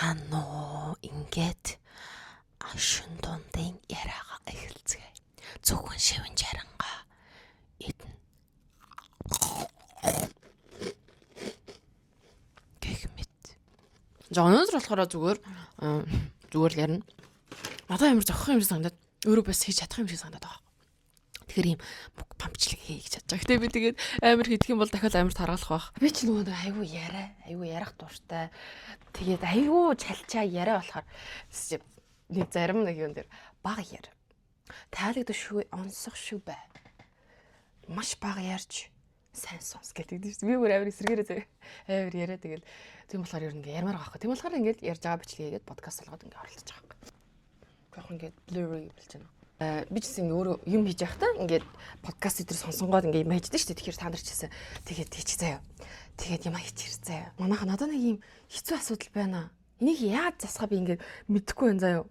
Сайн уу ингээд шин дундын яриагаа эхэлцгээе. Зөвхөн шивэн жарангаа идэн. Гэх мэт. За өнөөдөр болохоор зүгээр л ярина. Надад амар зохих юм шиг санагдаад өөрөө бас хийж чадах юм шиг санагдаад байгаа. Тэгэхээр ийм пампчлаг хийж чадчих. Гэтэ би тэгээд амар хийх юм бол дахиад амар таргалах байх. Би ч нөгөө айгүй ярах дуртай. Тэгээд айгүй чалчаа яриа болохоор нэг зарим нэг юм дээр бага яар. Таалагдшгүй онцох шүү бай. Маш бага ярьж сайн сонс гэдэг тийм. Би бүр амар эсрэгээрээ заяа. Амар яриа тэгэл тийм болохоор ер нь ингээ ярмаар байгаа. Тийм болохоор ингээд ярьж байгаа бичлэгээгээд подкаст болгоод ингээ оролцож байгаа. Гэх ингээд blurry болж байна. Би ч гэсэн ингээ өөрөө юм хийж байхдаа ингээд подкаст дээр сонсонгоод ингээ юм хийждэг шүү дээ. Тэгэхээр та нар ч гэсэн тэгээд тийч заяа. Тэгээд юм хийчихэр заяа. Манайха надад нэг юм хэцүү асуудал байна. Энийг яаж засгаа би ингээд мэдэхгүй байна заяа.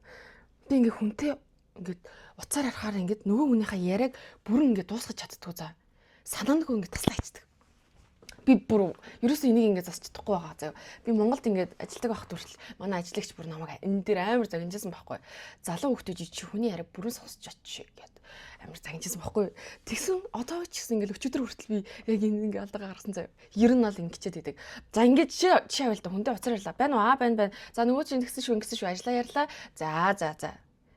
Би ингээ хүнтэй ингээд уцаар ярахаар ингээд нөгөө хүнийхээ яриаг бүрэн ингээд дуусгаж чаддгүй заа. Санаандгүй ингээд таслаа хийдэг. Би бүр ерөөсөө энийг ингээд засч чадахгүй байгаа заяа. Би Монголд ингээд ажилладаг байхад хүртэл манай ажлагч бүр намайг энэ дээр амар загинжсэн байхгүй. Залуу хүмүүс чи хүний яриаг бүрэн сонсч чадчих гэд амар загинжсэн байхгүй. Тэгсэн одоо ч гэсэн ингээд өчигдөр хүртэл би яг энэ ингээд алдагаа гаргасан заяа. Ер нь бол ингэчээд идэг. За ингээд жишээ авъя л да хүнтэй уцаар ярьлаа. Байна уу? Байна. За нөгөө чинь ингэсэн шүү ажиллаа ярьлаа. За.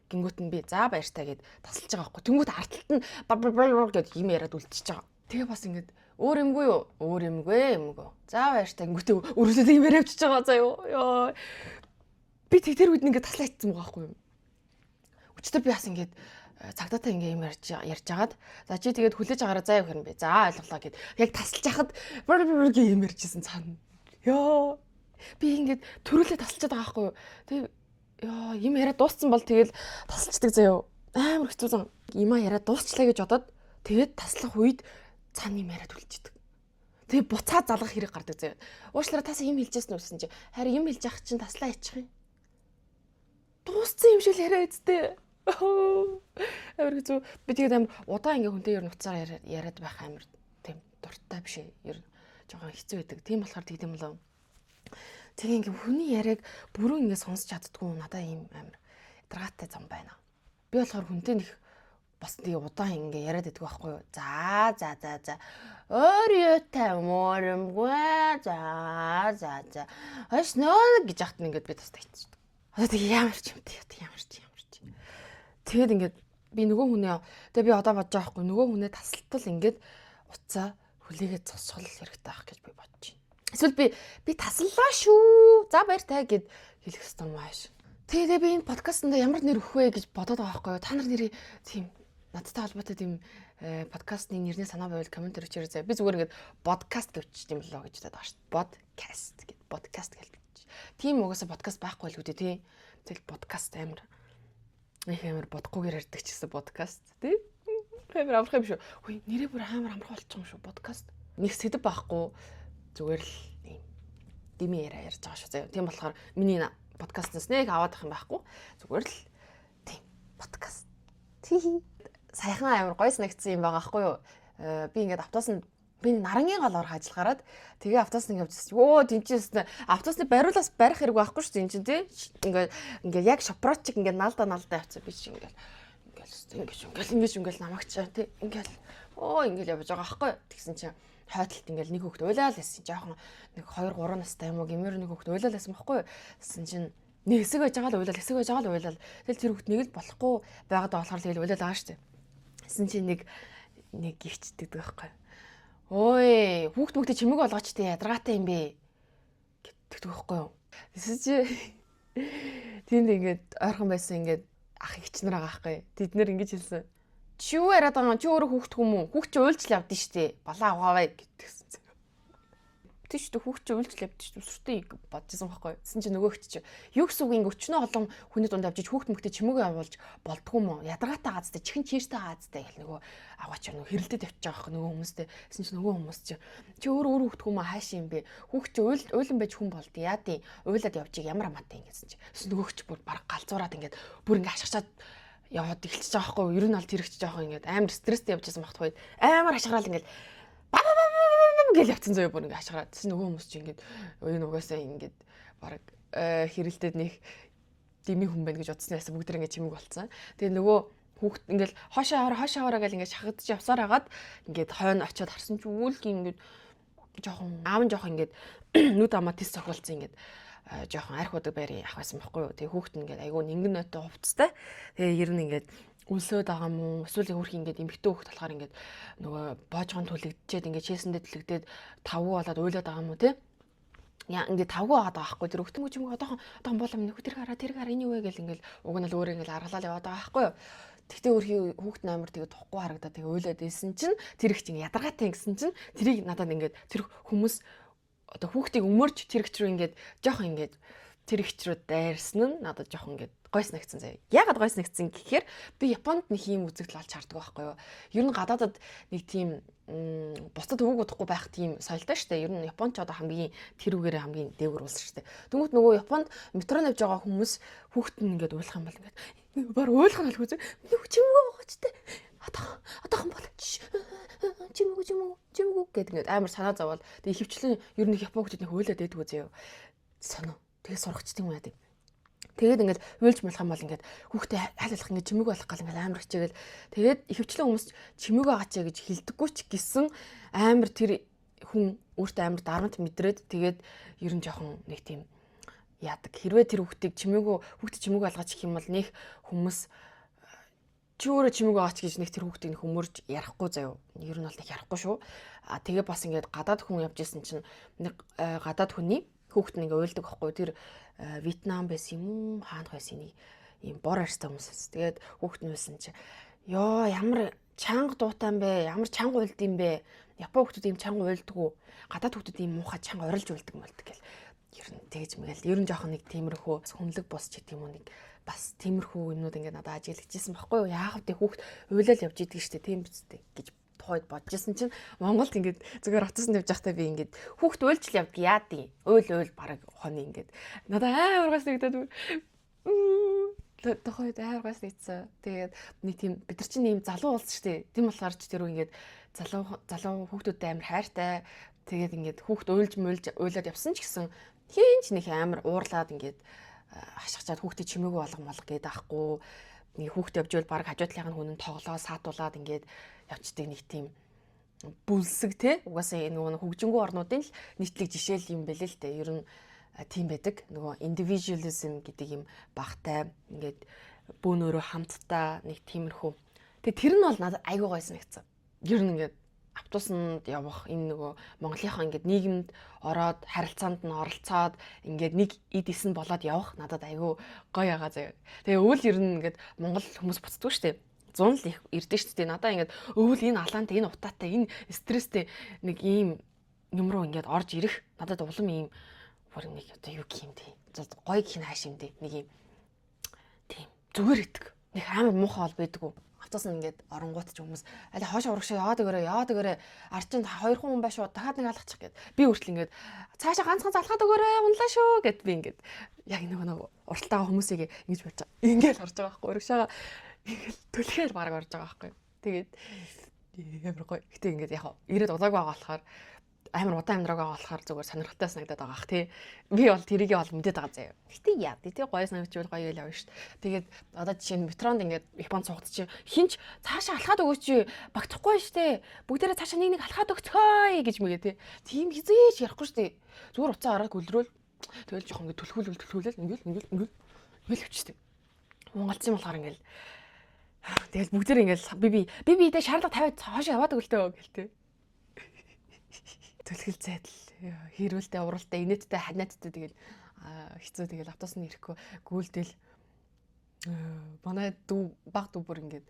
Гингүүт нь би за баяртай гэд тасалж байгаа байхгүй. Тэнгүүт арталт нь гэд юм яриад үлдчихэж байгаа. Тэгээ бас ингээд өөр юмгүй юу? Өөр юмгүй. За баяртай гингүүтээ өрөөсөө юм яриа авчиж байгаа заа юу. Йоо. Би тэр үед ингээд таслаа хийцэн байгаа байхгүй юу? Өчтөр би бас ингээд цагдаатай ингээ юм ярьж агаад за чи тэгээд хүлээж агаараа заа юу хэрнэ бэ? За ойлголоо гэд яг тасалж яхад гээ юм ярьжсэн цаана. Йоо. Би ингээд төрүүлээ тасалчаад байгаа байхгүй юу? Тэгээ ёо юм яриа дууссан бол тэгэл тасалчдаг заяа. Амар хэцүү зан. Имаа яриа дуусчлаа гэж бодоод тэгээд таслах үед цаана юм яриад үлчдэг. Тэгээ буцаа залгах хэрэг гардаг заяа. Уучлаарай тасаа юм хэлжсэн үсэн чи. Харин юм хэлж явах чинь таслаа хийчих юм. Дууссан юм шиг яриа үсттэй. Амар хэцүү. Би тэгээд амар удаан ингээ хүнтэй ер нь уцаар яриад байх амар тийм дуртай биш ээ. Ер нь жоохон хэцүү байдаг. Тийм болохоор тэгдэм болов. Тэгээ ингээ хүний яриаг бүрэн ингээ сонсч чаддгүй надаа ийм амар ядаргаатай зам байна. Би болохоор хүнтэй нэг бас тэгээ удаан ингээ яриад байдаг байхгүй юу. За. Өөрөөтэй мөрөмгүй. За. Хаш нөө гэж яхад ингээд би тастаа хийчихдэг. Одоо тэгээ ямар ч юм. Тэгээд ингээд би нөгөө хүнээ тэгээ би одоо бодож байгаа байхгүй нөгөө хүнээ тасалтал ингээд уцаа хүлээгээд цосгол хэрэгтэй байх гэж би бодож байна. Эсвэл би таслаа шүү. За баяртай гэд хэлэх ёстой мааш. Тэгээ би энэ подкастт ямар нэр өгөх вэ гэж бодоод байгаа байхгүй юу? Та нар нэрээ тийм надтай холбоотой тийм подкастны нэрний санаа байвал коммент өгчээрэй заа. Би зүгээр ингээд подкаст гэвчих юм болоо гэж бодоод байгаа шүү. Подкаст гэж. Тийм угаасаа подкаст байхгүй л үү тий. Тэгэл подкаст амар бодохгүйгээр ярьдаг ч гэсэн подкаст тий. Амар амарх юм шүү. Хөөе нэрээ бүр амар амарх болчих юм шүү подкаст. Нэг сэдв байхгүй. Зүгээр л ийм дими яриа ярьж байгаа шүү заяа. Тийм болохоор миний подкастнаас нэг аваад ах юм байхгүй. Зүгээр л тийм подкаст. Саяхан амар гоё санагдсан юм байгаа байхгүй юу? Би ингээд автобусанд би нарангийн галаар ажиллахаараад тэгээ автобусны явжсэн. Йоо тэнчээс автобусны бариулаас барих хэрэг байхгүй шүү дээ энэ чинь тий. Ингээд яг шопрочик ингээд наалдаа явцсан би чинь ингээд намагч тий. Ингээд явж байгаа байхгүй. Тэгсэн чинь хойдолт ингээл нэг хүүхд уйлаал байсан. Жохон нэг 2 3 настай юм уу гэмээр нэг хүүхд уйлаал байсан байхгүй юу? Тэсэн чинь нэг хэсэг байж байгаа л уйлаал. Тэгэл тэр хүүхд нэг л болохгүй байгаад болохоор тэгэл уйлаал байгаа шүү дээ. Тэсэн чинь нэг гихчдэг байхгүй юу? Ой, хүүхд чимэг болгооч тий ядаргаатай юм бэ гэдэг байхгүй юу? Тэсэн чи тэнд ингээд ойрхон байсан ингээд ах ихч нар байгаа байхгүй юу? Тэд нэр ингэж хэлсэн. Чи юу яриад байгаа юм? Чи өөрөө хүүхд хүмүн? Хүүхд чи уйлж л явдсан шүү дээ. Балаа авгаавай гэдгсэн. Тийш дээ хүүхд чи уйлж л явдсан шүү дээ. Сүртэй бодчихсон байхгүй юу? Тэсэн чи нөгөө ихч чи юу гэсэн үг ингэ өчнөө олон хүний дунд явж хүүхд мөхтэй чимээгүй явуулж болдгоо юм уу? Ядаргаатай газтай чихэн чийртэй газтай гэл нөгөө аваач нөгөө хэрэлдэт явчих жоох нөгөө хүмүүстэй. Тэсэн чи нөгөө хүмүүс чи өөрөө хүүхд хүмүн хааш юм бэ? Хүүхд чи уйлан байж хүн болд. Яа тий? Уйлаад явчих ямар амаатай ингэсэн чи. Тэсэн нөгөө ихч бүр баг галзуураад ингээд бүр ингээ ашигчаад яваад эхэлчихэж байгаа байхгүй юу? Ер нь аль тэрэгч жоохон ингээд амар стресстэй явж байсан багтах үед амар ашгараал ингээд гэл явцсан зөө бүр ингээд ашгараад. Тэс нөгөө хүмүүс чи ингээд энэ угаасаа ингээд баг хэрэлдээд нэг дими хүн байна гэж утасны ясаа бүгд ингэ чимэг болцсон. Тэгээ нөгөө хүүхд ингээл хоошоо хараа гэл ингээд шахагдаж явсаар хагаад ингээд хойно очиод харсан чи үүлгийн ингээд жоохон аав нь жоохон ингээд нүд амаа тис цохолцсон ингээд жоохон арх удаг байрын ах байсан байхгүй юу. Тэгээ хүүхд нь ингээд айгүй нингэн нойтой хувцастай. Тэгээ ер нь ингээд үлсөөд байгаа мó эсвэл хөрх ингээд эмхтэн хүүхд болохоор ингээд нөгөө боожгон түлэгдчихэд ингээд чээсэндээ түлэгдээд тавгүй болоод уйлаад байгаа мó те. Яа ингээд тавгүй байгаа байхгүй тэр өгтөнгөж юм одоохон болоо минь тэр гараа энэ юу вэ гэл ингээд уг нь л өөрөө ингээд аргалал яваад байгаа байхгүй юу. Тэгтээ өөрхий хүүхд номер тэгээ тухгүй харагдаад тэгээ уйлаад исэн чинь тэр их чинь ядаргаатай гэсэн чинь тэрийг надад ингээд тэр хүмүүс одоо хүүхдийг өмөрж тэр их рүү ингээд жоохон ингээд тэр их рүү дайрсан нь надад жоохон ингээд гойс нэгцэн заяа. Яагаад гойс нэгцэн гэхээр би Японд нэг юм үзэгдэл олж харддаг байхгүй юу. Ер нь гадаадад нэг тийм бусдад өвөг удахгүй байх тийм соёлтой шүү дээ. Ер нь Японч одоо хамгийн тэрүүгээрээ хамгийн дээгүүр улс шүү дээ. Тэгмэд нөгөө Японд метро навж байгаа хүмүүс хүүхэд нь ингээд уйлах юм бол ингээд бар уйлах нь алгүй зэ. Юу чимгөө гоочтой. Одоохон бол чимгөө гэдэг ингээд амар санаа зовоод тэг ихэвчлэн ер нь Япон хүмүүс нэг уйлаад байдгүй заяа. Соно. Тэгээ сургачт юм яадаг. Тэгээд ингээд уйлж болох юм бол ингээд хүүхдээ хайлуулах ингээд чимэг болох гал ингээд амар хичээгээл тэгээд ихэвчлэн хүмүүс чимэг агаачаа гэж хэлдэггүй ч гэсэн амар тэр хүн өөртөө амар дарамт мэдрээд тэгээд ер нь жоохон нэг тийм яадаг. Хэрвээ тэр хүүхдийг хүүхдээ чимэг алгаач гэх юм бол нөх хүмүүс чи өөрөө чимэг агаач гэж нэг тэр хүүхдийг хөмөрж ярихгүй заяа. Ер нь бол их ярихгүй шүү. Тэгээ бас ингээд гадаад хүн явж исэн чинь нэг гадаад хүний хүүхэд нэг уйлдаг байхгүй тэр Вьетнам байсан юм уу хаанах байсан нэг юм бор арьстай хүмүүс. Тэгээд хүүхэд нь байсан чи ёо ямар чанга дуутай юм бэ? Ямар чанга уйлд юм бэ? Япон хүүхдүүд ийм чанга уйлдаггүй. Гадаад хүүхдүүд ийм муухай чанга орилж уйлдаг юм болдог гэл. Ер нь тэгж мэгэл ер нь жоохон нэг тиймэрхүү хүнлэг босч гэдэг юм уу нэг бас тиймэрхүү юмнууд ингээд надад ажиглагжсэн байхгүй юу? Яагаад тэг хүүхд уйлал явж идэг штэ тийм биз дээ гэж тухайд бодчихсон чинь Монголд ингээд зүгээр автобусанд явж байхдаа би ингээд хүүхд уйлж л явдаг яадیں۔ Уйл бараг хоны ингээд надад амар гас нэгдээд тухайд амар гас нэгдсэн. Тэгээд нэг тийм бид нар чинь ийм залуу улс шүү дээ. Тийм болохоор ч тэр ингээд залуу хүүхдүүдтэй амар хайртай. Тэгээд ингээд хүүхд уйлаад явсан ч гэсэн хин ч нэг амар уурлаад ингээд хашгичаад хүүхдээ чимээгүй болгох гээд аахгүй. Нэг хүүхдээ явж байвал баг хажуудлынх нь хүн нь тоглоо саатуулаад ингээд явцдаг нэг тийм бүлсэг те угаасаа нөгөө хөгжингүү орнуудын л нийтлэг жишээл юм бэлээ л те ер нь тийм байдаг нөгөө individualism гэдэг юм багтай ингээд бөөнөрөө хамтдаа нэг тиймэрхүү тэгээ тэр нь бол надад айгүй гойсон нэгцэн ер нь ингээд автобусанд явах энэ нөгөө Монголынхаа ингээд нийгэмд ороод харилцаанд нь оролцоод ингээд нэг эд исэн болоод явах надад айгүй гоё ягаа заяа. Тэгээ өвөл ер нь ингээд Монгол хүмүүс буцдаг шүү дээ. 100 л их ирдэ шүү дээ. Надаа ингээд өвөл энэ алаантай, энэ утаатай, энэ стресстэй нэг ийм юм руу ингээд орж ирэх надад улам ийм бүр нэг одоо юу гэх юм бэ? Гоё гэх нь хааш юм бэ? Нэг ийм тийм зүгээр идэг. Нэг амар муухай бол байдгүй. Автобус нь ингээд оронгууд ч хүмүүс аль хоошоо урагшаа яваад өгөөрэй арчинд 2 хүн байшуу дахиад нэг алгачих гээд би хүртэл ингээд цаашаа ганцхан залхаад өгөөрэй унлаа шүү гэд би ингээд яг нэг урталтайгаа хүмүүсийг ингэж болж байгаа ингээд орж байгаа байхгүй урагшаага ингээд түлхээл бараг орж байгаа байхгүй тэгээд ямар гоё гэтээ ингээд яг ирээд удааг байгаа болохоор амар удаан амьдраагаа болохоор зүгээр сонирхолтой санагдаад байгаа ах тий. Би бол тэрийгээ бол мэдээд байгаа заяа. Гэтэ яа тий гоё санагдчихвал гоё л явна шүү дээ. Тэгээд одоо жишээ нь метронд ингээд Японд суугад чи хинч цаашаа алхаад өгөөч багтахгүй штэ. Бүгдээрээ цаашаа нэг алхаад өгцгөөе гэж мэгээ тий. Тийм хизээч ярихгүй штэ. Зүгээр уцаа хараад гүлрөөл тэгэл жоохон ингээд түлхүүлэл ингээл өвчтэй. Монголчин болохоор ингээл тэгэл бүгдээрээ ингээл би дэ шаардлага тавиад хоошоо яваад өгөлтөө гэлтэй. Түлхэл зайдал хэрүүлтэй уралтай инээдтэй ханиадтай тэгэл хэцүү тэгэл автобусны ирэхгүй гүйлдэл манай баг дүү бүр ингээд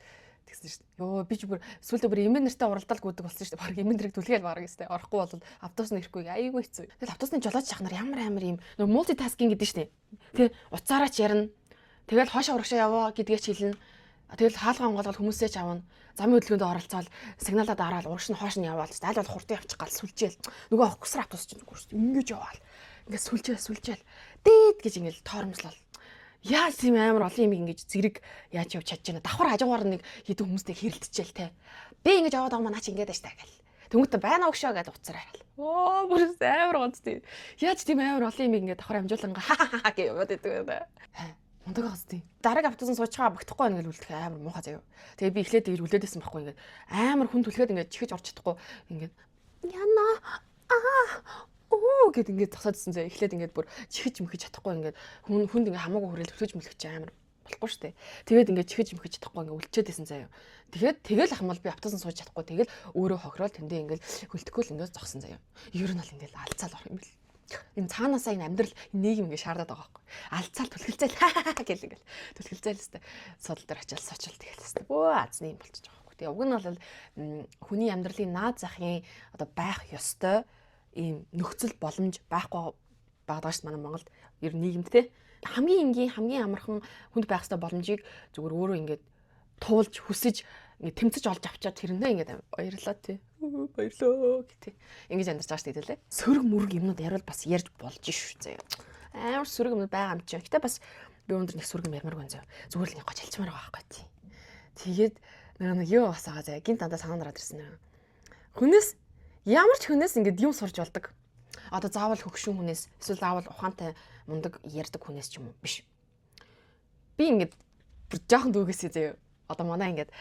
тэгсэн шүү дээ. Йоо би ч бүр сүүлдээ бүр эмээ нартай уралдаал гүдэг болсон шүү дээ. Бараг эмээ нарыг түлхэл бараг өстэй орохгүй бол автобусны ирэхгүй айгүй хэцүү. Тэгэл автобусны жолооч шахнаар ямар юм нөгөө мултитаскинг гэдэг шүү дээ. Тэ уцаараач ярина. Тэгэл хоошоо урагшаа яваа гэдгээ ч хэлнэ. Тэгэл хаалгаа онгоолгол хүмүүсээ ч авна. Замын хөдөлгөөнд оролцоод сигналаа дараал урагш нь хоош нь яваал. Аль бол хурдан явчих гал сүлжээл. Нөгөө авахгсар автобус чинь зүгээр шүү дээ. Ингэж яваал. Ингээд сүлжээл. Дээд гэж ингээд тоормслол. Яаж тийм амар олон юм ингэж зэрэг яаж явж чадж байна. Давхар хажуугаар нэг хэдэн хүмүүстэй хэрэлдчихэл те. Би ингэж яваад байгаа маа наач ингэж тааш та гэл. Тэнгүүтээ байна уу гшөө гэдэг уцаар хараад. Оо бүр амар гонцтой. Яаж тийм амар олон юм ингээд давхар амжууланга хаа гэж яваад байдаг. Мундаг гацтэй. Дараагийн автобусан сууж байгаа багтахгүй байна гэж үлдэх амар муухай заяа. Тэгээ би эхлээд тэгж үлдээдсэн байхгүй ингээд амар хүн түлхээд ингээд чихэж орч чадахгүй ингээд яна оо гэд ингээд зогсоодсэн заяа. Эхлээд ингээд бүр чихэж мөхөж чадахгүй ингээд хүнд ингээд хамаагүй хүрээл төлөж мөлөж амар болохгүй штэ. Тэгээд ингээд чихэж мөхөж чадахгүй ингээд үлчээдсэн заяа. Тэгэл ах мал би автобусан сууж чадахгүй тэгэл өөрөө хохирол тэндээ ингээд хөлтгөөл ингээд зогсон заяа. Ер нь бол ингээд алцаал орох юм бэл. Энэ цаанаасаа энэ амьдрал нийгэм ингэ шаардаад байгаа байхгүй. Алцаал түлхэлцэл гэл ингээл түлхэлцэл хэвээр судал дээр очиад сочил тэгэл хэвээр бөө азны юм болчихж байгаа байхгүй. Тэгээ уг нь бол хүний амьдралын наад захын одоо байх ёстой ийм нөхцөл боломж байхгүй байгаа ш манай Монголд ер нь нийгэмд те хамгийн энгийн хамгийн амархан хүнд байх ёстой боломжийг зүгээр өөрөө ингээд туулж хүсэж ингээд тэмцэж олж авчаад тэрэндээ ингээд баярлаа тий. Баярлаа гэх ингэж амьдарч байгаа шүү дээ. Сөрөг мөрөг юмнууд ярил бас ярьж болж шүү заяа. Амар сөрөг юмнууд байгаа юм чинь. Гэтэ бас би өндөр нэг сөрөг юм ярмаар гон заяа. Зүгээр л нэг гоч хэлчмээр байгаа байхгүй тий. Тэгээд нэг юу бас байгаа заяа. Гинт дандаа санаа нараад ирсэн нэг. Хүнээс ямар ч хүнээс ингээд юм сурж болдог. Одоо заавал хөгшин хүнээс эсвэл заавал ухаантай мундаг ярьдаг хүнээс ч юм уу биш. Би ингээд бүр жоохон дүүгээсээ заяа. Одоо манай ингээд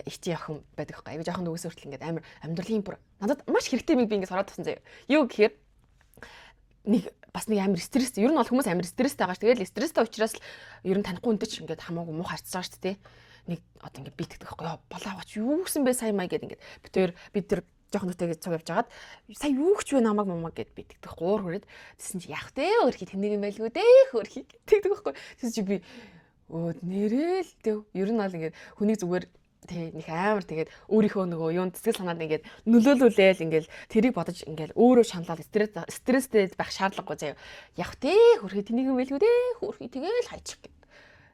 ихчийн охин байдаг байхгүй. Айгу жоохон дүүгээс хүртэл ингээд амар амьдралын бүр надад маш хэрэгтэй би ингээд хараад тасан заяа. Юу гэхээр нэг бас нэг амар стресс. Ер нь бол хүмүүс амар стресстэй байгаа ш. Тэгэл стресстэй учраас л ер нь танихгүй үнтэй ч ингээд хамаагүй муу харцсан ш. Тэ. Нэг одоо ингээд битгдэг байхгүй. Болоогооч юу гэсэн бэ сайн маяг гэд ингээд бид тэр жоохон нүтэйгээ цуг явж хагаад сая юу ч вэ намайг мамаг гэд битгдэг гуур хүрээд тэсэн чи яах вэ өөрхий тэнийг юм байлгүй дээ өөрхий тэгдэг байхгүй. Тэсэн чи би нэрэл төв ер нь бол ингээд хүний зүгээр тэг нэг амар тэгээд өөрийнхөө нөгөө юунд сэтгэл санаанд ингээд нөлөөлүүлээл ингээд тэрийг бодож ингээд өөрөө шаналал стресстэй байх шаардлагагүй заяа. Явах те хөрхий тэнийг юм байлгүй дээ хөрхий тэгэл хайчих гэд.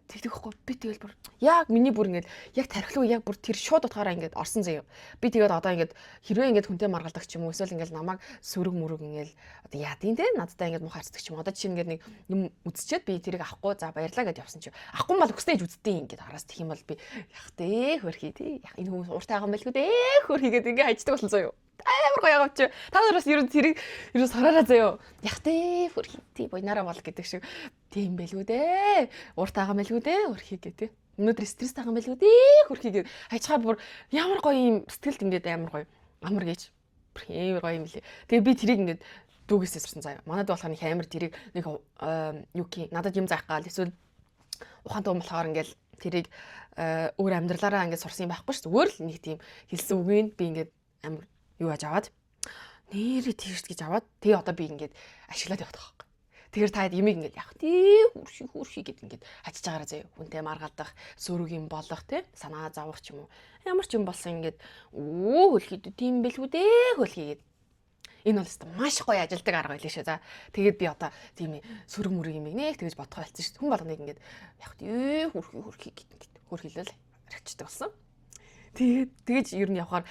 Тэгдэг байхгүй би тэгэл бүр яг миний бүр ингээд яг тархилуу яг бүр тэр шууд утгаараа ингээд орсон заяа. Би тэгээд одоо ингээд хэрвээ ингээд хүнтэй маргалдаг ч юм уу эсвэл ингээд намайг сөрөг мөрөг ингээд одоо яадын те надтай ингээд мухаарцдаг ч юм. Одоо чинь ингээд нэг юм үзчихэд би тэрийг авахгүй за баярлаа гэд явсан чи. Авахгүй бол өкснэж үзтээ ингээд хараас тэх юм бол би яг те хөрхий те яг энэ хүмүүс ууртай байгаа юм байлгүй дээ хөрхий гэд ингээд хайчдаг болсон заяа. Амар гоё яваач. Та нараас ер нь тэрийг ерөөс хараараа заяа. Яг те хөрхий тий боёнараа бол гэдэг шиг тийм байлгүй дээ. Ууртайгаа байлгүй дээ хөрхий гэдэг. Өнөөдөр стресс таагаа байлгүй дээ хөрхий гэд хайчгаа бүр ямар гоё юм сэтгэлд ингээд амар гоё амар гэж амар гоё юм лээ. Тэгээ би тэрийг ингээд дүүгээсээ сурсан заяа. Манайд болохоор нэг амар тэрийг нэг юу ки надад юм заах гал эсвэл ухаантай юм болохоор ингээд тэрийг өөр амьдралаараа ингээд сурсан юм байхгүй шүү. Зүгээр л нэг тийм хэлсэн үгийг би ингээд амар юу яаж аваад нэрээ тийш гэж аваад тэгээ одоо би ингээд ашиглаад явах таахгүй. Тэгэхээр та ямиг ингээд яг тий хурши гэд ингээд хачиж байгаараа заяа. Хүнтэй маргалдах, сөрөг юм болох тий санаа завах ч юм уу. Ямар ч юм болсон ингээд хөлхий тийм бэлгүй дээ хөлхий гэд. Энэ бол өстой маш гоё ажилдаг арга байлээ шээ. За тэгээд би одоо тийм сөрөг мөрөг юм нэг тэгэж бодох байлцсан шүү. Хүн болгоныг ингээд яг тий хурхи гэд хөрхилэл арчдаг болсон. Тэгээд ер нь явахаар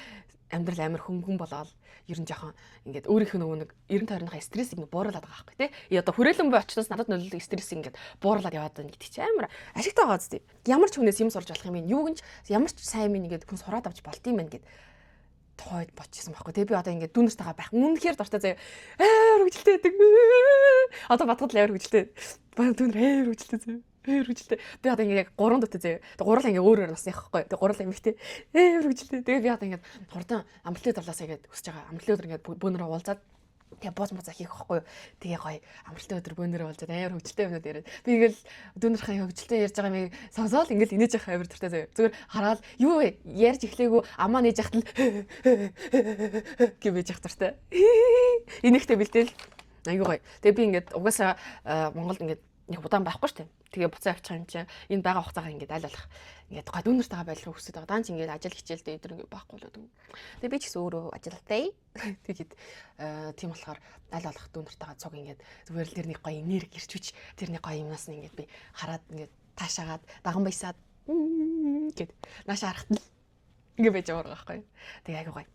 амьдрал амар хөнгөн болоод ер нь жоохон ингээд өөрийнх нь нөгөө нэг 90 тойрныхаа стрессийг нэг бууруулад байгаа байхгүй тий. Одоо хүрээлэн бай очноос надад нөлөөлөг стрессийг ингээд бууруулад яваад байна гэдэг чинь амар ашигтай байгаа зү. Ямар ч хүнээс юм сурж болох юм юу гэнч ямар ч сайн минь ингээд хүн сураад авч болт юм байна гэд тойд бочсон байхгүй тий. Би одоо ингээд дүүнэртэйгээ байх үнэхээр дуртай заяа. Хөргөлтэй байдаг. Одоо батгад л амар хөргөлтэй. Баг дүүнэр амар хөргөлтэй заяа. Хөргөлтэй. Би одоо ингээд яг 3 дутаа заяа. Тэгээ гурал ингээд өөр насны яахгүй. Тэгээ гурал эмэгтэй. Хөргөлтэй. Тэгээ би одоо ингээд хурдан амралтын талаасаа ингээд өсөж байгаа. Амралтын өдөр ингээд бөөнөрөө уулзаад тэгээ бууз мууз хийх байхгүй. Тэгээ гоё амралтын өдөр бөөнөрөө уулзаад амар хөвгөлтэй юмнууд яриад. Би ингээд дүүнэрхээ хөвгөлтэй ярьж байгаа юм сонсоол ингээд инээж явах амар дуртай заяа. Зүгээр хараад юу вэ? Ярьж эхлээгүү амаа нээж яхад л гэвэж явах дуртай. Энийхтэй бэлдээл. Аюу гоё. Тэгээ би ингээд угаасаа Монголд ингээд нэг удаан байхгүй шүү дээ. Тэгээ буцаа авчих юм чинь энэ байгаа хугацаагаа ингээд аль болох ингээд гой дүүнэртэйгээ байлгах хүсэж байгаа. Даанч ингээд ажил хичээлдээ өдөр ингээд байхгүй болоод. Тэгээ би ч гэсэн өөрөө ажилтай. Тэгээд тийм болохоор аль болох дүүнэртэйгээ цуг ингээд зүгээр л тэр нэг гой энерги ирчвч тэр нэг гой юмнаас нь ингээд би хараад ингээд таашаагаад даган баясаад гэд наашаа харахад л ингээд байж байгаа байхгүй. Тэгээ айгуу гоё.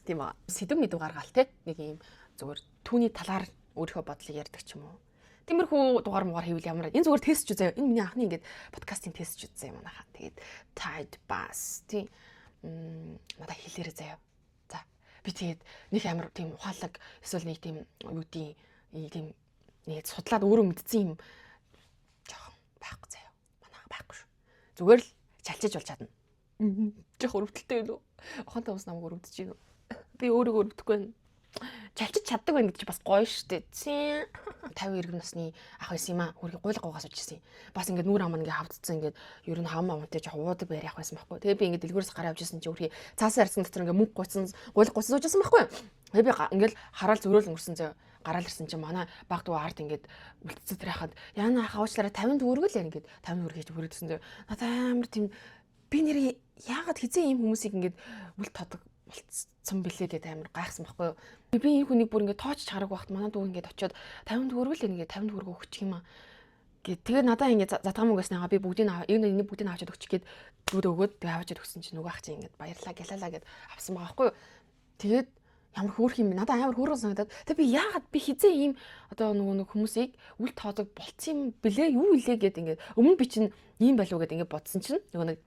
Тийм аа. Сэдв мэдв гаргаал те. Нэг юм зүгээр түүний талаар өөрийнхөө бодлыг ярьдаг ч юм уу. Тиймэрхүү дугаар муугаар хийвэл ямар энэ зүгээр тест ч үзээ. Энэ миний анхны ингээд подкастын тест ч үзээ манайхаа. Тэгээд Tide Bass тий надад хэлээрээ заяа. За Би тэгээд нэг амар тийм ухаалаг эсвэл нэг тийм юу гэдэг тийм нэг судлаад өөрөө мэдсэн юм жоохон байхгүй заяа. Манайха байхгүй шүү. Зүгээр л чалчиж болж чадна. Жоох өрөвдөлтэй байна уу? Ухаантай хүмүүс намайг өрөвдөж байна уу? Би өөрийгөө өрөвдөхгүй байна. Чалчиж чаддаг байна гэдэг чи бас гоё штэ. 50 иргэн насны ах байсан юм аа. Хөрхи гуйлга гуугаас үжсэн. Бас ингээд нүүр аман ингээд хавдцсан ингээд ер нь хам амантай жоох уудаг байр явах байсан байхгүй. Тэгээ би ингээд дэлгүүрээс гараа авчихсан чи хөрхи цаасан арцсан дотор ингээд мөнгө гуйсан гуйлга гуйсан суужсан байхгүй. Тэгээ би ингээд хараад зөрөөл өнгөрсөн зөө гараал ирсэн чи манай баг дуу ард ингээд үлдцэд тэр хахад яана ах аваачлаараа 50 төгрөг л ингээд 50 төгрөг хийж хүрээдсэн зөө. Надаа амар тийм би нэр яагаад хизээ ийм хүмүүсийг ингээд үл тодог болцсон бэлээ гэдэг амар гайхсан байхгүй юу. Би энэ хүнийг бүр ингээд тоочч хараг багт манай дүү ингээд очиод 50 төгрөг л ингээд 50 төгрөг өгчих юм аа. Тэгээд надаа ингээд задгаан мөнгөөс нэга би бүгдийг энэ бүгдийг аваад өгчих гээд дүүд өгөөд тэгээ аваад өгсөн чинь нөгөө ах чинь ингээд баярлаа гялалаа гэд авсан байгаа байхгүй юу. Тэгээд ямар хөөрх юм надад амар хөөргөн санагдаад тэг би яагаад би хизээ ийм одоо нөгөө хүмүүсийг үл тоодог болцсон юм блэ юу илээ гэд ингээд өмнө би чинь ийм байлуу гэд ингээд бодсон чинь нөгөө нэг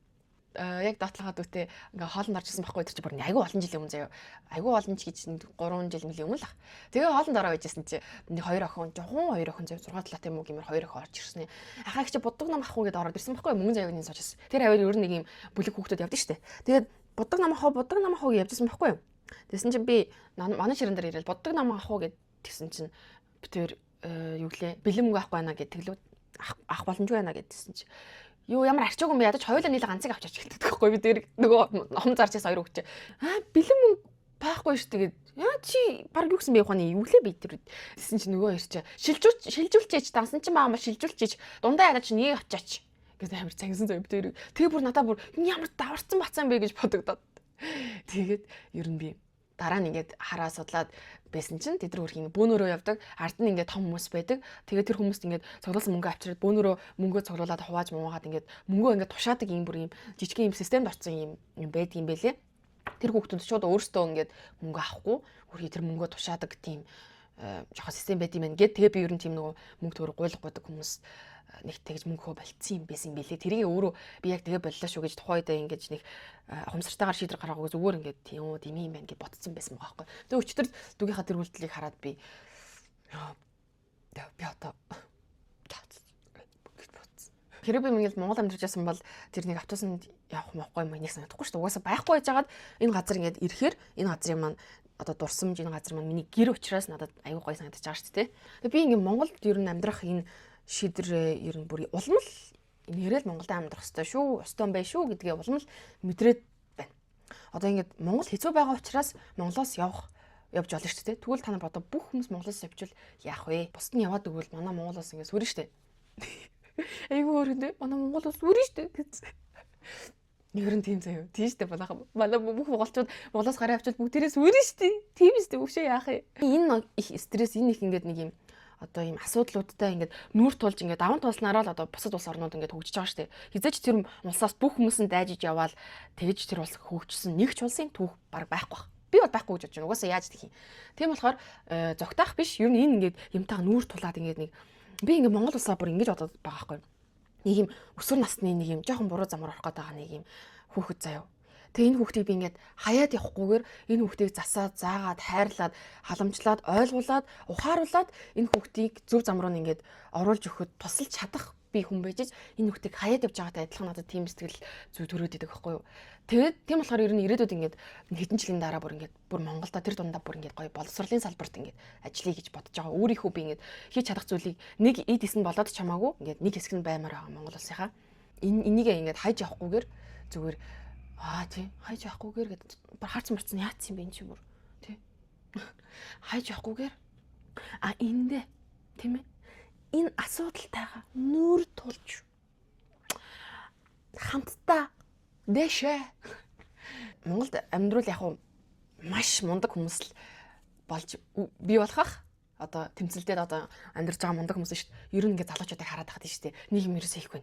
яг доотлогоо дүүтэй ингээ хоолнд орчихсан байхгүй тэр чи бүр айгүй олон жилийн өмнө заяа. Айгүй олон ч гэж 3 жил мөлийн өмнө л ах. Тэгээ хоолнд ороо байжсэн чи нэг хоёр охин жоохон хоёр охин заяа 6 талаатай мөг юмэр хоёр охин орж ирсэн. Ахаа чи буддаг нам ахгүй гэд ороод ирсэн байхгүй мөнгөн заяагны суучсан. Тэр аваар ер нь нэг юм бүлэг хүүхдүүд явдсан штэ. Тэгээд буддаг нам ахгүй явжсэн байхгүй юу. Тэгсэн чинь би манай ширэн дээр ирэл буддаг нам ахгүй гэд тэгсэн чинь би тэр юу гэлээ бэлэн мөнгө авахгүй байна гэд тэглүүд ах боломжгүй байна гэдсэн чи юу ямар арчаагүй юм ядаж хоёулаа нийлээ ганцыг авч ячдаг байхгүй би тэр нөгөө ном зарж яс хоёр өгч бэлэн мөнгө байхгүй шүү тэгээд яа чи баг юу гэсэн бэ ухааны юу лээ би тэр гэсэн чи нөгөө хоёр чи шилжүүлчээч дансан чи маама шилжүүлчээч дундаа ядаж нэг авчаач гэсэн амар цангасан зөө би тэр тэгээ бүр надаа бүр ямар даварцсан бацсан бэ гэж бодогдоод тэгээд ер нь би дараа нь ингээд хараа судлаад байсан чинь тэд нар хөрхийн бөөнөрөө явдаг ард нь ингээд том хүмүүс байдаг тэгээд тэр хүмүүст ингээд цуглуулсан мөнгө авчираад бөөнөрөө мөнгөө цуглуулад хувааж муугаад ингээд мөнгөө ингээд тушаадаг юм бүр юм жижиг юм системд орсон юм байдаг юм байлээ тэр хүүхдүүд шууд өөрсдөө ингээд мөнгө авахгүй хөрхий тэр мөнгөө тушаадаг тийм жоохон систем байд юм байна гэд тэгээ би ер нь тийм нөгөө мөнгө төгрөг гуйлгахгүй хүмүүс нэг тэгж мөнгө болцсон юм байсан юм билээ. Тэрийг өөрөө би яг тэгээ боллоо шүү гэж тухайдаа ингэж нэг ухамсартайгаар шийдвэр гаргаагүй зүгээр ингээд тийм үү дими юм байна гэж ботцсон байсан байгаа байхгүй. Тэгээ өчтөр дүгийнхаа тэр үйлдэлийг хараад би одоо хэрэг би ингээл Монгол амьдарч байсан бол тэр нэг автобусанд явах мохгүй юм нэг санагдахгүй шүү дээ. Угаасаа байхгүй байжгаад энэ газар ингээд ирэхээр энэ газрын маань одоо дурсамж энэ газар маань миний гэр учраас надад аюу гой санагдаж байгаа шүү дээ. Тэгээ би ингээд Монголд ер нь амьдрах энэ шийдвэр ер нь бүр улам л нэрэл Монголд амьдрах ёстой шүү, ёстой бай шүү гэдгээ улам л мэдрээд байна. Одоо ингээд Монгол хэцүү байгаа учраас Монголоос явж болно шүү дээ. Тэгвэл та нар бодоо бүх хүмүүс Монголоос явчихвал яах вэ? Бусд нь яваад өгвөл манай Монголоос ингээд сүрэн шүү дээ. Айгуу өөрөндөө манай Монголоос сүрэн шүү дээ гэсэн. Ер нь тийм заяа. Тийм шүү дээ манай бүх монголчууд Монголоос гараа авчвал бүгдээрээ сүрэн шүү дээ. Тийм шүү дээ. Өшөө яах вэ? Энэ их стресс энэ их ингээд нэг юм одоо ийм асуудлуудтай ингээд нүүр тулж ингээд даван тулснараа л одоо бусад улс орнууд ингээд хөгжиж байгаа шүү дээ. Хизээч тэр улсаас бүх хүмүүс нь дайжиж яваал тэгж тэр улс хөгжсөн нэг ч улсын түүх баг байхгүй. Би бол байхгүй гэж бодож байна. Угаасаа яаж тэгэх юм. Тийм болохоор зогтаах биш. Ер нь энэ ингээд юмтайгаа нүүр тулаад ингээд нэг би ингээд Монгол улсаа бүр ингэж бодоод байгаа байхгүй. Нэг юм өсвөр насны нэг юм жоохон буруу замаар орох гээд байгаа нэг юм хүүхэд заяа. Тэгээ энэ хүүхдийг би ингээд хаяад явахгүйгээр энэ хүүхдийг засаад, заагаад, хайрлаад, халамжлаад, ойлгуулад, ухааруулад энэ хүүхдийг зөв зам руу ингээд оруулж өгөхөд тусалж чадах би хүн байж энэ хүүхдийг хаяад явж байгаатай адилхан надад тийм сэтгэл зүй төрөөд идэг байхгүй юу. Тэгээд тийм болохоор ер нь ирээдүйд ингээд хэдэн жилийн дараа бүр Монголда тэр дундаа бүр ингээд гоё боловсролын салбарт ингээд ажиллая гэж бодож байгаа. Өөрийнхөө би ингээд хийж чадах зүйлийг нэг эд исэн болоод чамаагүй ингээд нэг хэсэг нь баймаар байгаа Монгол улсынхаа. Энийг ингээд хайж явахгүйгээр зүгээр тий хайж явахгүйгээр гэдэг бар харц марцсан яатсан юм бэ энэ чи бүр тий хайж явахгүйгээр эндээ тийм ээ энэ асуудалтайгаа нүүр тулж хамтдаа дэшээ Монголд амьдрал яг маш мундаг хүмүүс л болж бий болохах одоо тэмцэлдээд одоо амьдарч байгаа мундаг хүмүүс шүү дээ. Ер нь ингээд залуучуудыг хараад тахад шүү дээ. Нэг юм ерөөсөө хийхгүй.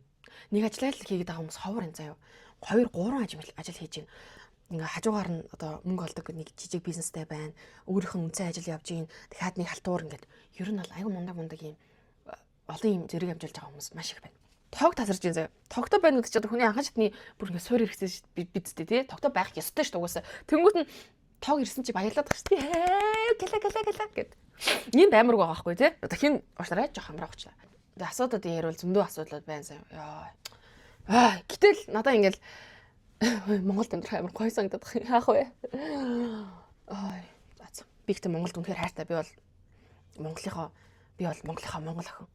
Нэг ажиллаад л хийгээд байгаа хүмүүс ховор энэ заяа. 2 3 ажил хийж байна. Ингээ хажуугаар нь одоо мөнгө олдог нэг жижиг бизнестэй байна. Өөрийнх нь үнцэн ажил явж гин. Дахиад нэг халтуур ингээд ер нь бол аюу мундаг юм олон юм зэрэг амжилж байгаа хүмүүс маш их байна. Тог тасарч юм заяа. Тогтой байна гэдэг чинь хүний анхан шатны бүр ингээ суур хэрэгцээ бидтэй тий. Тогтой байх ёстой шүү дээ угаасаа. Тэнгүүт нь тоог ирсэн чи баярлаад баг шүү дээ. Кала гэд. Ийм баймарг байгаа байхгүй тий. Одоо хин уушлаарай жоох амраа очлаа. Тэгээ асуудал ярил зөндөө асуудлууд байна сая. Яа. Гэтэл надаа ингээл Монголд амьдрах амар гоё санагдаад яах вэ? За. Би ихтэй Монголд үнэхээр хайртай. Би бол Монголынхоо Монгол охин.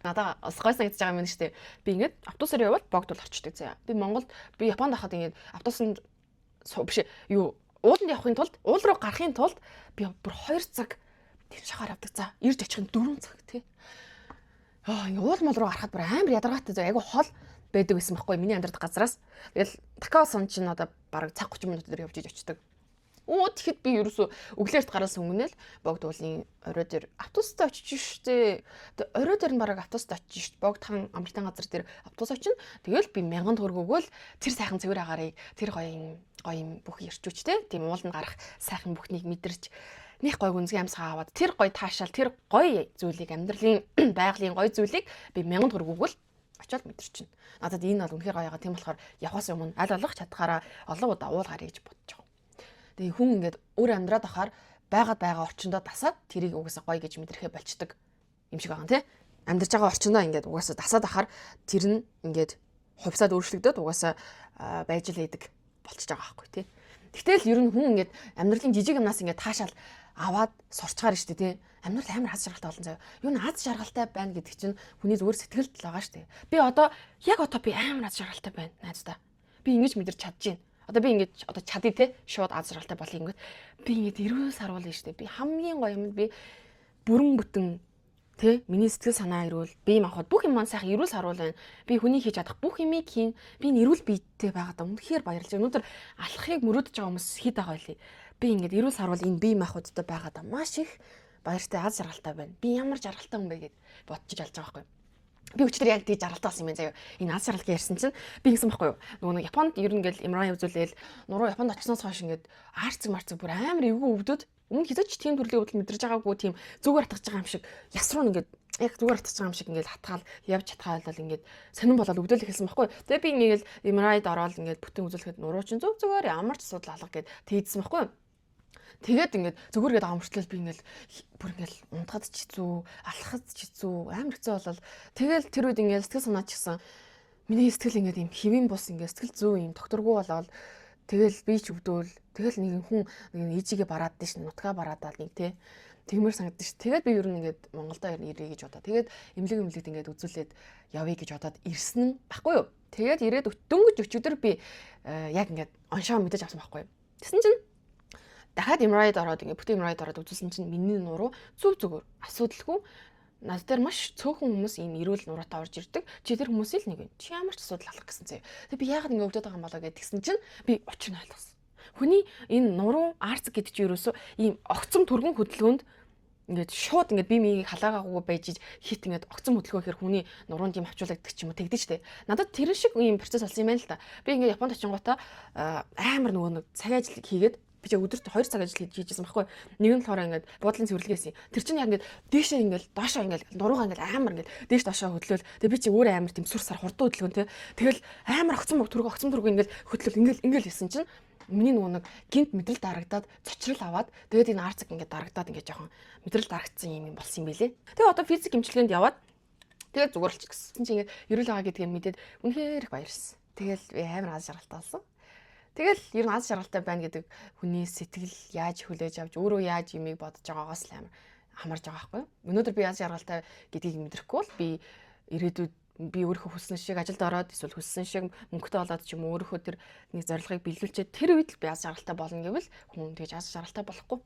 Надаа бас гоё санагдаж байгаа юм шүү дээ. Би ингээд автобусаар явбал богдвол орчдөг заяа. Би Японд хахад ингээд автобусанд биш юу ууланд явахын тулд уул руу гарахын тулд би бүр 2 цаг тэр шахаар авдаг. За ирж очихын 4 цаг тий. Ингээ уул мол руу гарахад бүр амар ядаргаатай заяа. Айгу хол байдаг байсан байхгүй миний амьдрах газараас. Тэгэл Такао сон чинь одоо бараг цаг 30 минут дээр явж иж очдөг. Тэгэхэд би ерөөсө өглөөрт гараалсан өнгөнөл богд уулын орой дээр автобустай очиж штэ. Тэгээ орой дээр нь бараг автобустай очиж штэ. Богд хан амралтын газар дээр автобус очино. Тэгэл би 1000 төгрөг өгөөл тэр сайхан цэвэр агаарыг тэр гоё бүх ирчүүчтэй. Тийм ууланд гарах сайхан бүхнийг мэдэрч нэг гоё гүнзгий амьсгаа аваад тэр гоё таашаал тэр гоё зүйлийг амьдралын байгалийн гоё зүйлийг би 1000 төгрөг өгөөл очиод мэдэрчин. Надад энэ бол үнэхээр гоё байгаа. Тийм болохоор явахаас өмнө аль болох чадхаараа олон удаа уулгаарай гэж бодож байгаа. Тэгээ хүн ингээд өөр амьдраад ахаар байгаа орчиндөө дасаад тэрийг угаасаа гоё гэж мэдрэхэ болчдөг юм шиг байгаа юм тий. Амьдарч байгаа орчиндөө ингээд угаасаа дасаад ахаар тэр нь ингээд хувьсаад өөрчлөгдөд угаасаа байж л идэг болчихж байгаа байхгүй тий. Тэгтэл ер нь хүн ингээд амьдралын жижиг юмнаас ингээд таашаал аваад сурчгаар штэ тий. Амьдрал амар аз жаргалтай болсон заяа. Юу н аз жаргалтай байна гэдэг чинь хүний зүгээр сэтгэлд л байгаа штэ. Би одоо би амар аз жаргалтай байна найздаа. Би ингэж мэдэрч чадчихээн. Одоо би ингэж чадъя те шууд аз жаргалтай болъё ингээд би ингэж эрүүл сарвал нь штэ. Би хамгийн гоё юм би бүрэн бүтэн те миний сэтгэл санаа эрүүл би юм авахд бүх юм маань сайхан эрүүл сарвал байна. Би хүний хийж чадах бүх юмыг хийн. Би эрүүл биетэй байгаад үнэхээр баярлж байна. Өнөөдөр алхахыг мөрөөдөж байгаа хүмүүс хэд байгаа байлээ. Би ингэж эрүүл сарвал энэ бие махбодтой байгаад маш их баяртай аз жаргалтай байна. Би ямар жаргалтай хүн бэ гэд бодчих алж байгаа байхгүй. Би өчтөр яг тийж жаргалтай болсон юм заяа. Энэ аз жаргал ярьсан чинь би ингэсэн байхгүй юу. Нөгөө нэг Японд ер нь ингээл MRI үзүүлээл нуруу Японд очсноос хойш ингээд марцэг бүр амар эвгүй өвдөд өмнө хизээч тийм төрлийн өвдөл мэдэрж байгаагүй тийм зүгээр атгаж байгаа юм шиг ясруу ингээд яг зүгээр атгаж байгаа юм шиг ингээд хатгаал явж чадхаа бол ингээд сонирн болоод өвдөл эхэлсэн байхгүй. Тэгээ би ингээл MRI-д ороод ингээд бүтэн үзүүлэхэд нуруу чинь зүгээр ямар ч асуудал алга гэд тэгдсэн байхгүй. Тэгээд ингээд зүгүүргээд амарчлал би ингээд бүр ингээд унтахад ч хэцүү, алхахад ч хэцүү, амар хэцүү болол тэгэл тэр үед ингээд сэтгэл санаа ч гэсэн миний сэтгэл ингээд юм хэвийн бус ингээд сэтгэл зүй юм докторгүй болоод тэгэл би ч өвдөөл тэгэл нэг хүн нэг ээжигээ бараад дэш нутгаа бараадаа нэг тий тэгмэр санагдаж ш. Тэгээд би ер нь ингээд Монголдо ирээ гэж бодоо. Тэгээд эмнэлэг ингээд үзүүлээд явъя гэж бодоод ирсэн нь баггүй юу. Тэгээд ирээд дөнгөж өчигдөр би яг ингээд оншоо мэдэж авсан баггүй юу. Тэсэн чинь дахиад MRI-д ороод ингээд бүтэн MRI-д ороод үзүүлсэн чинь миний нуруу зүгээр асуудалгүй над дээр маш цөөхөн хүмүүс ийм эрүүл нуруутай орж ирдэг. Чи тэр хүмүүсийн л нэг юм. Чи ямар ч асуудал алах гэсэн зэ. Тэг би яагаад ингээд өвдөд байгаа юм болоо гэдгсэн чинь би учир нь ойлгосон. Хүний энэ нуруу арц гэдэг чинь ерөөсөө ийм огцом түргэн хөдөлгөөнд ингээд шууд ингээд бие мийг халаагаагүй байж хит ингээд огцом хөдөлгөөхөр хүний нуруунд юм авчуулагддаг ч юм уу тэгдэж штэ. Надад тэр шиг ийм процесс болсон юм байна л да. Би ингээд Японд очингуудаа амар нөгөө нэг цаг ажил хийгээд би ч өдөрт 2 цаг ажил хийжсэн байхгүй. Нэг нь болохоор ингээд буудлын цэвэрлэгээс. Тэр чинь яг ингээд дээшээ ингээд доошоо ингээд нуруугаа ингээд амар ингээд дээш доошоо хөдлөөл. Тэгээ би чи өөрөө амар тийм сүр сар хурдан хөдөлгөөн те. Тэгэл амар огцом түргэн ингээд хөдлөөл ингээд хийсэн чинь миний нөгөө нэг гинт мэдрэл дарагдаад цочрол аваад тэгээд энэ арцэг ингээд дарагдаад ингээд жоохон мэдрэл дарагдсан юм болсон юм билэ. Тэгээ одоо физик эмчилгээнд яваад тэгээд зүгээр болчих гэсэн чинь ингээд ерөөл байгаа гэдгийг мэдээд үнэхээр их баярлсан. Тэгэл би амар аз жаргалтай болсон. Тэгэл ер нь аз жаргалтай байна гэдэг хүний сэтгэл яаж хүлээж авч өөрөө яаж юмыг бодож байгаагаас л амар хамаарж байгаа байхгүй юу. Өнөөдөр би аз жаргалтай гэдгийг мэдрэхгүй бол би ирээдүйд би өөрийнхөө хүссэн шиг ажилд ороод эсвэл хүссэн шиг мөнгөтэй болоод ч юм уу өөрийнхөө тэр нэг зорилгыг биелүүлчихэд тэр үед л би аз жаргалтай болно гэвэл хүн тэгж аз жаргалтай болохгүй.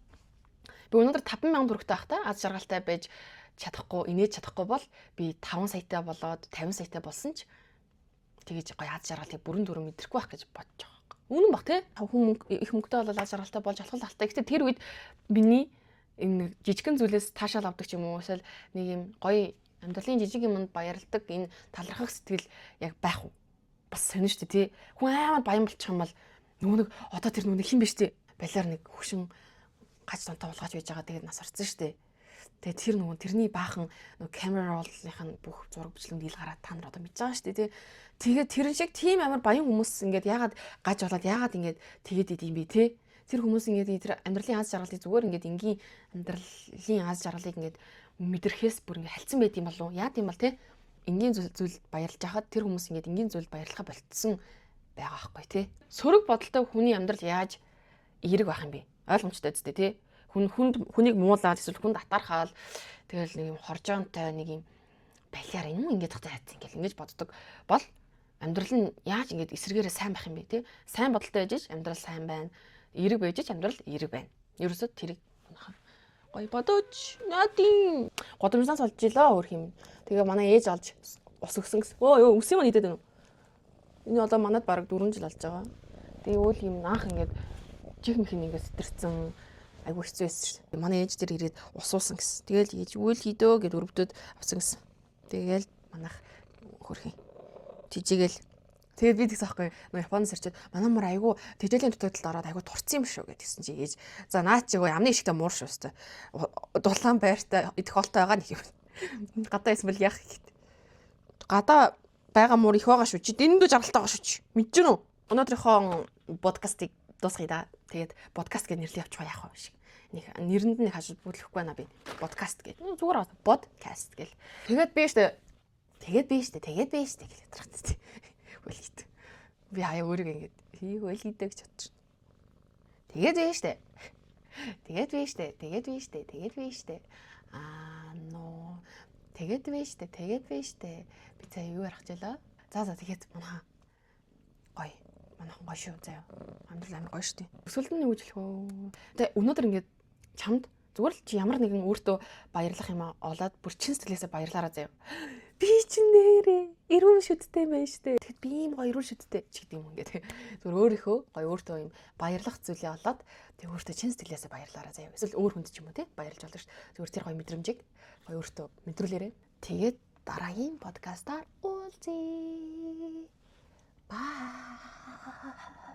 Би өнөөдөр 50000 төгрөгтэй байхдаа аз жаргалтай байж чадахгүй, инээж чадахгүй бол би 5 саятай болоод 50 саятай болсон ч тэгж гоё аз жаргалыг бүрэн дүрэн мэдрэхгүй байх гэж бодож байгаа. Үнэн баг тий? Хүн их мөнгөтэй болоод аз жаргалтай болж алхал алтай. Гэхдээ тэр үед миний энэ жижигхэн зүйлээс таашаал авдаг ч юм уу эсвэл нэг юм гоё амьдралын жижиг юмд баярлдаг энэ талархах сэтгэл яг байх уу? Бас сонир шүү дээ тий. Хүн амар баян болчих юм бол нөгөө нэг одоо тэр нөгөө хин биш тий. Балиар нэг хөшин гаж донтой булгаж байж байгаа тэгээд нас орсон шүү дээ. Тэгээд тэр нөгөө тэрний баахан нөгөө камера роллынхаа бүх зураг бичлэгэнд ил гараад та нар одоо мэдж байгаа шүү дээ тий. Тэгээд тэрэн шиг тийм амар баян хүмүүс ингээд яагаад гаж болоод яагаад ингээд тэгээд идэм бэ тий. Тэр хүмүүс ингээд тэр амьдралын аз жаргалыг зүгээр ингээд энгийн амьдралын аз жаргалыг ингээд мэдрэхээс бүр ингээд хальцсан байт юм болов уу? Яа тийм бол те энгийн зүйл баярлж хахад тэр хүмүүс ингээд энгийн зүйл баярлахаа болтсон байгаа байхгүй те. Сөрөг бодолтой хүний амьдрал яаж эерэг байх юм бэ? Ойлгомжтой зү те. Хүнийг муулаад эсвэл хүнд атаархаал тэгэл нэг юм хоржоонтой нэг юм балиар юм ингээд хатаа ингээл ингэж боддог бол амьдрал нь яаж ингэж эсэргээрээ сайн байх юм бэ те. Сайн бодолтой байж амьдрал сайн байна. Эерэг байж амьдрал эерэг байна. Ерөөсөө тэрийг гой бодооч наадин годомжнаас олж илаа өөр юм. Тэгээ манай ээж олж ус өгсөн гэсэн. Өө үс юм нэдэд байна уу? Энэ одоо манад бараг 4 жил болж байгаа. Тэгээ үйл юм анх ингээд чих мэх ингээд сэтэрсэн айгу хэцүү байсан шүү дээ. Манай ээж тэр ирээд ус уусан гэсэн. Тэгээл ээж үйл хийдөө гэд өрөвдөд авсан гэсэн. Тэгээл манайх хөрхий. Тижээгэл тэгээд би тэгсэн байхгүй. Японоос ирчээд манай мөр айгу тэжээлийн дутагдалд ороод айгу турцсан юм шүү гэдгийгсэн чи ээж. За наа чи амны ишгтээ муур шүү өстой. Дулаан байртай идэх холтой байгаа нэг юм. Гадаа эсвэл яах гэхтэй. Гадаа байгаа муур их байгаа шүү. Чи дэндүү жаргалтай байгаа шүү чи. Мэдэж гэнэ үү? Өнөөдрийнхөө подкастыг дуусгая да. Тэгээд подкаст гэж нэрлэе явуучих яах вэ шиг. Нэг нэрэнд нэг хашиж бүтлэхгүй байна би. Подкаст гэж. Зүгээр подкаст гэл. Тэгээд би штэ гэл ятрахтай. Хөлгийт. Би хаяа өөрийгөө ингэж хөлгийтэй гэж бодчих. Тэгээд би штэ. Ноо. Тэгээд би штэ. Би цаа юу ярих гэлээ. За тэгээд манайхан гоё. Манайхан гоё шүү заяа. Амьдрал амар гоё штэ. Өсвөлд нь юу гэж хэлэх вэ? Тэгээ өнөөдөр ингэж чамд зүгээр л чи ямар нэгэн өөртөө баярлах юм олоод бүр чин сэтгэлээсээ баярлаараа заяа. Би ч нэрээ эрүүл шүттэй байна штэ. Тэгэд би ийм гоё эрүүл шүттэй ч гэдэг юм ингээд. Зүгээр өөрийнхөө гоё өөртөө юм баярлах зүйлээ олоод тэг өөртөө чин сэтгэлээсээ баярлаараа заяа. Эсвэл өөр хүнд ч юм уу те баярлж болно штэ. Зүгээр тэр гоё мэдрэмжийг гоё өөртөө мэдрүүлээрэ. Тэгээд дараагийн подкастаар уулзъя. Bye.